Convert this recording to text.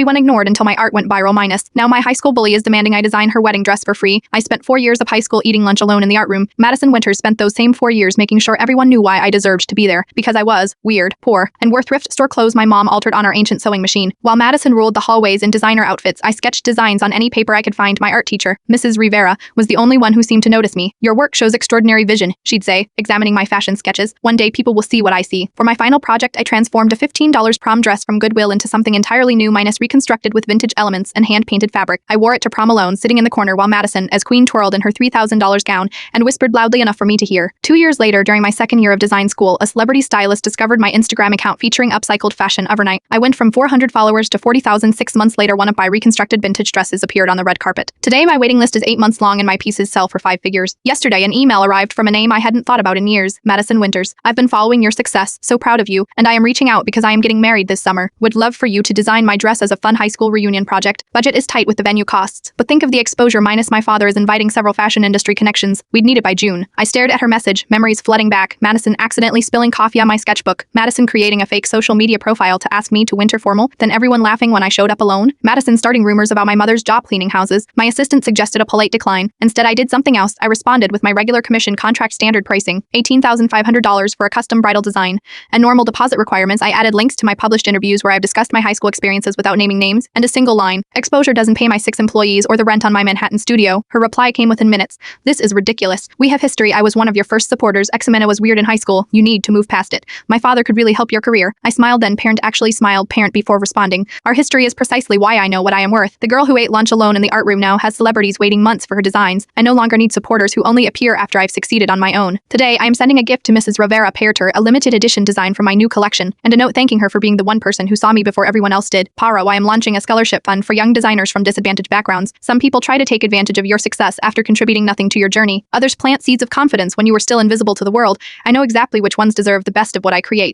went ignored until my art went viral minus. Now my high school bully is demanding I design her wedding dress for free. I spent 4 years of high school eating lunch alone in the art room. Madison Winters spent those same 4 years making sure everyone knew why I deserved to be there. Because I was weird, poor, and wore thrift store clothes my mom altered on our ancient sewing machine. While Madison ruled the hallways in designer outfits, I sketched designs on any paper I could find. My art teacher, Mrs. Rivera, was the only one who seemed to notice me. Your work shows extraordinary vision, she'd say, examining my fashion sketches. One day people will see what I see. For my final project, I transformed a $15 prom dress from Goodwill into something entirely new minus reconstructed with vintage elements and hand-painted fabric. I wore it to prom alone, sitting in the corner while Madison, as queen, twirled in her $3,000 gown and whispered loudly enough for me to hear. 2 years later, during my second year of design school, a celebrity stylist discovered my Instagram account featuring upcycled fashion overnight. I went from 400 followers to 40,000. 6 months later, one of my reconstructed vintage dresses appeared on the red carpet. Today, my waiting list is 8 months long and my pieces sell for 5 figures. Yesterday, an email arrived from a name I hadn't thought about in years, Madison Winters. I've been following your success, so proud of you, and I am reaching out because I am getting married this summer. Would love for you to design my dress as a fun high school reunion project. Budget is tight with the venue costs, but think of the exposure minus my father is inviting several fashion industry connections. We'd need it by June. I stared at her message, memories flooding back. Madison accidentally spilling coffee on my sketchbook. Madison creating a fake social media profile to ask me to winter formal. Then everyone laughing when I showed up alone. Madison starting rumors about my mother's job cleaning houses. My assistant suggested a polite decline. Instead, I did something else. I responded with my regular commission contract standard pricing, $18,500 for a custom bridal design. And normal deposit requirements, I added links to my published interviews where I've discussed my high school experiences without naming names, and a single line. Exposure doesn't pay my 6 employees or the rent on my Manhattan studio. Her reply came within minutes. This is ridiculous. We have history. I was one of your first supporters. Ximena was weird in high school. You need to move past it. My father could really help your career. I smiled then. Parent actually smiled. Parent before responding. Our history is precisely why I know what I am worth. The girl who ate lunch alone in the art room now has celebrities waiting months for her designs. I no longer need supporters who only appear after I've succeeded on my own. Today, I am sending a gift to Mrs. Rivera Paerter, a limited edition design from my new collection, and a note thanking her for being the one person who saw me before everyone else did. Para, I am launching a scholarship fund for young designers from disadvantaged backgrounds. Some people try to take advantage of your success after contributing nothing to your journey. Others plant seeds of confidence when you were still invisible to the world. I know exactly which ones deserve the best of what I create.